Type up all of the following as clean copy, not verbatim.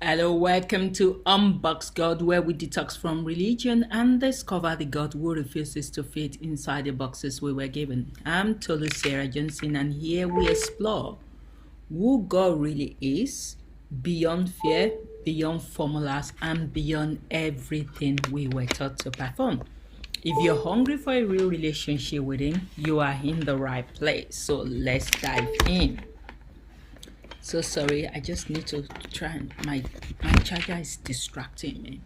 Hello, welcome to Unboxed God, where we detox from religion and discover the God who refuses to fit inside the boxes we were given. I'm Tolu Sarah Johnson, and here we explore who God really is beyond fear, beyond formulas, and beyond everything we were taught to perform. If you're hungry for a real relationship with Him, you are in the right place. So let's dive in. So sorry, I just need to try and my charger is distracting me.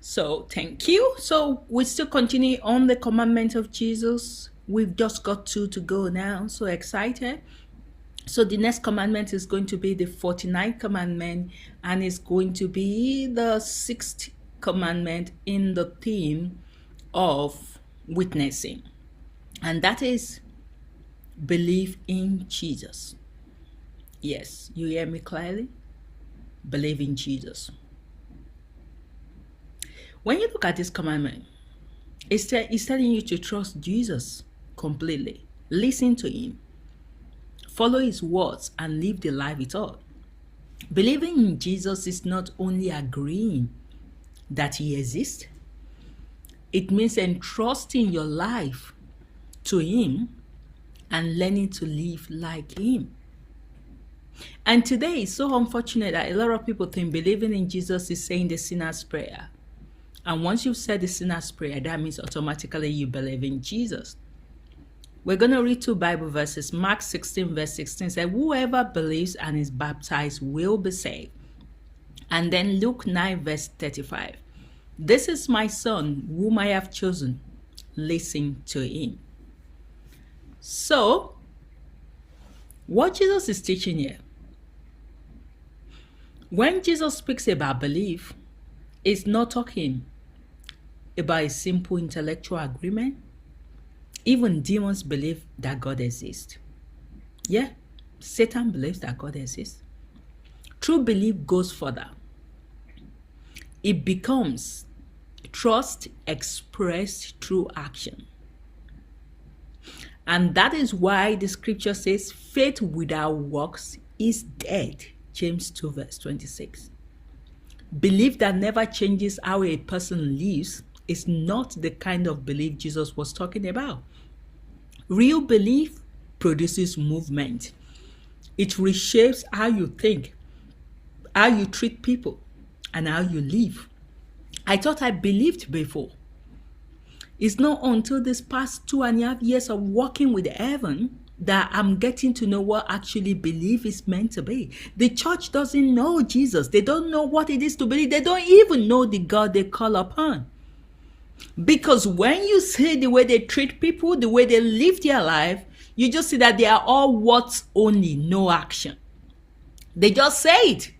So thank you. So we still continue on the commandment of Jesus. We've just got two to go now. So excited. So the next commandment is going to be the 49th commandment, and it's going to be the 6th commandment in the theme of witnessing. And that is believe in Jesus. Yes, you hear me clearly? Believe in Jesus. When you look at this commandment, it's telling you to trust Jesus completely. Listen to Him. Follow His words and live the life He taught. Believing in Jesus is not only agreeing that He exists. It means entrusting your life to Him and learning to live like Him. And today it's so unfortunate that a lot of people think believing in Jesus is saying the sinner's prayer. And once you've said the sinner's prayer, that means automatically you believe in Jesus. We're going to read two Bible verses. Mark 16 verse 16 says, whoever believes and is baptized will be saved. And then Luke 9 verse 35. This is my son whom I have chosen. Listen to him. So, what Jesus is teaching here, when Jesus speaks about belief, it's not talking about a simple intellectual agreement. Even demons believe that God exists. Yeah, Satan believes that God exists. True belief goes further. It becomes trust expressed through action. And that is why the scripture says faith without works is dead. James 2 verse 26. Belief that never changes how a person lives is not the kind of belief Jesus was talking about. Real belief produces movement. It reshapes how you think, how you treat people, and how you live. I thought I believed before. It's not until this past 2.5 years of working with heaven that I'm getting to know what actually belief is meant to be. The church doesn't know Jesus. They don't know what it is to believe. They don't even know the God they call upon. Because when you see the way they treat people, the way they live their life, you just see that they are all words only, no action. They just say it.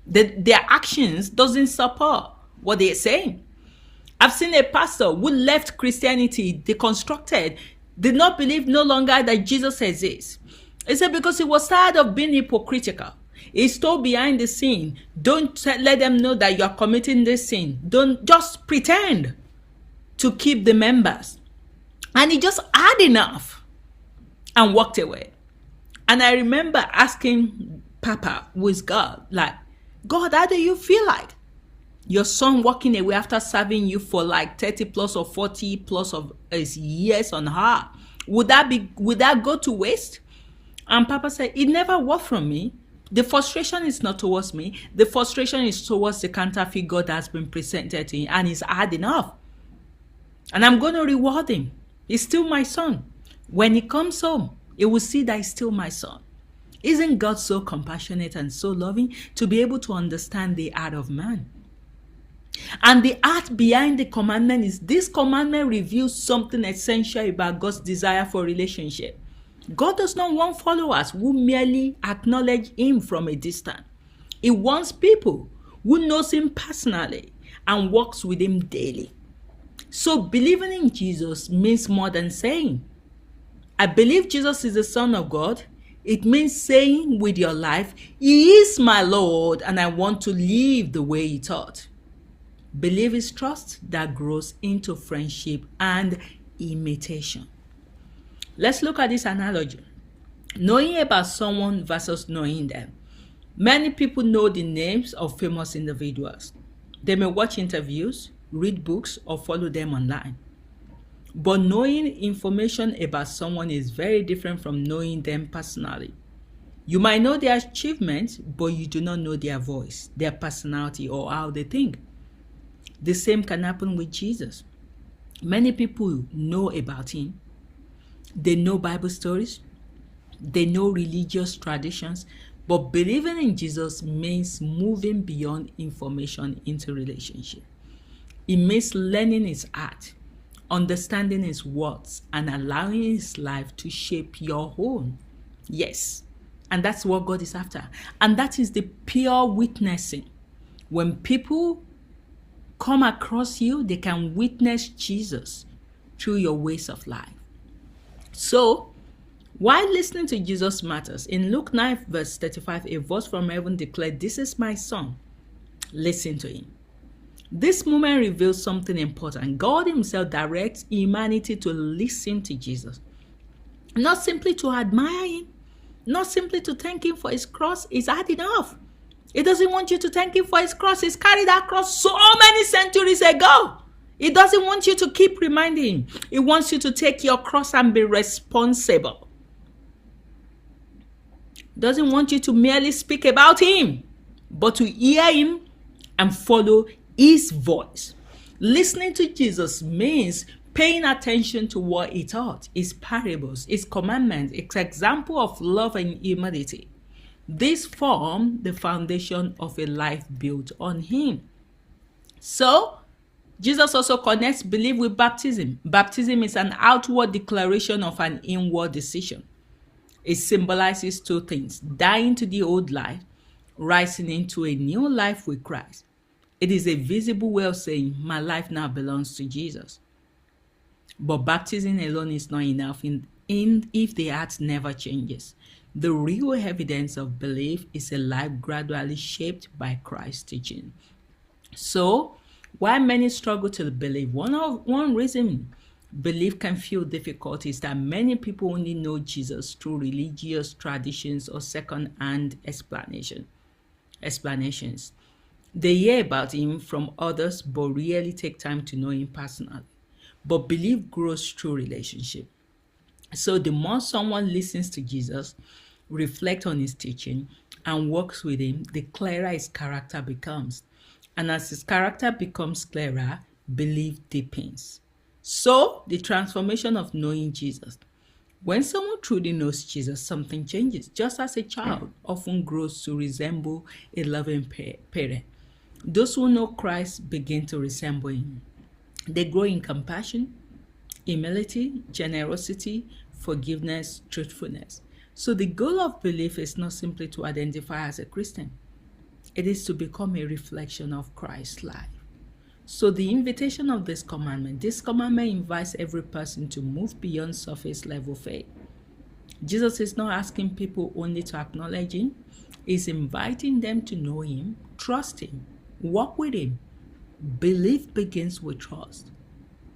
Their actions doesn't support what they're saying. I've seen a pastor who left Christianity, deconstructed, did not believe no longer that Jesus exists. He said because he was tired of being hypocritical. He stole behind the scene. Don't let them know that you are committing this sin. Don't just pretend to keep the members. And he just had enough and walked away. And I remember asking Papa, who is God, like, God, how do you feel like your son walking away after serving you for like 30 plus or 40 plus of years on her? Would that go to waste? And Papa said, it never worked from me. The frustration is not towards me. The frustration is towards the counterfeit God that has been presented to him, and he's had enough. And I'm going to reward him. He's still my son. When he comes home, he will see that he's still my son. Isn't God so compassionate and so loving to be able to understand the heart of man? And the art behind the commandment is this commandment reveals something essential about God's desire for relationship. God does not want followers who merely acknowledge him from a distance. He wants people who knows him personally and walks with him daily. So believing in Jesus means more than saying, I believe Jesus is the Son of God. It means saying with your life, He is my Lord and I want to live the way He taught. Belief is trust that grows into friendship and imitation. Let's look at this analogy. Knowing about someone versus knowing them. Many people know the names of famous individuals. They may watch interviews, read books, or follow them online. But knowing information about someone is very different from knowing them personally. You might know their achievements, but you do not know their voice, their personality, or how they think. The same can happen with Jesus. Many people know about him. They know Bible stories. They know religious traditions. But believing in Jesus means moving beyond information into relationship. It means learning his art, understanding his words, and allowing his life to shape your own. Yes. And that's what God is after. And that is the pure witnessing. When people come across you, they can witness Jesus through your ways of life. So, while listening to Jesus matters, in Luke 9 verse 35, a voice from heaven declared, "This is my son. Listen to him." This moment reveals something important. God himself directs humanity to listen to Jesus. Not simply to admire him, not simply to thank him for his cross. Is hard enough. He doesn't want you to thank him for his cross. He's carried that cross so many centuries ago. He doesn't want you to keep reminding him. He wants you to take your cross and be responsible. Doesn't want you to merely speak about him, but to hear him and follow his voice. Listening to Jesus means paying attention to what he taught, his parables, his commandments, his example of love and humility. This form the foundation of a life built on him. So, Jesus also connects belief with baptism. Baptism is an outward declaration of an inward decision. It symbolizes two things: dying to the old life, rising into a new life with Christ. It is a visible way of saying, my life now belongs to Jesus. But baptism alone is not enough if the heart never changes. The real evidence of belief is a life gradually shaped by Christ's teaching. So, while many struggle to believe, one reason belief can feel difficult is that many people only know Jesus through religious traditions or second-hand explanations. They hear about him from others but rarely take time to know him personally. But belief grows through relationship. So the more someone listens to Jesus, reflects on his teaching, and works with him, the clearer his character becomes. And as his character becomes clearer, belief deepens. So, the transformation of knowing Jesus. When someone truly knows Jesus, something changes. Just as a child often grows to resemble a loving parent, those who know Christ begin to resemble him. They grow in compassion, humility, generosity, forgiveness, truthfulness. So the goal of belief is not simply to identify as a Christian. It is to become a reflection of Christ's life. So the invitation of this commandment invites every person to move beyond surface level faith. Jesus is not asking people only to acknowledge him. He's inviting them to know him, trust him, walk with him. Belief begins with trust,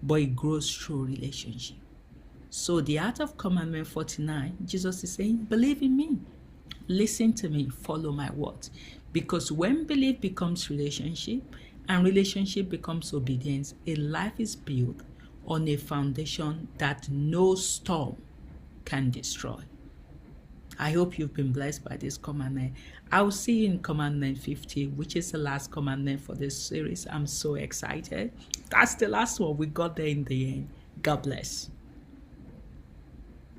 but it grows through relationship. So the art of Commandment 49, Jesus is saying, believe in me, listen to me, follow my words. Because when belief becomes relationship and relationship becomes obedience, a life is built on a foundation that no storm can destroy. I hope you've been blessed by this commandment. I will see you in Commandment 50, which is the last commandment for this series. I'm so excited. That's the last one. We got there in the end. God bless.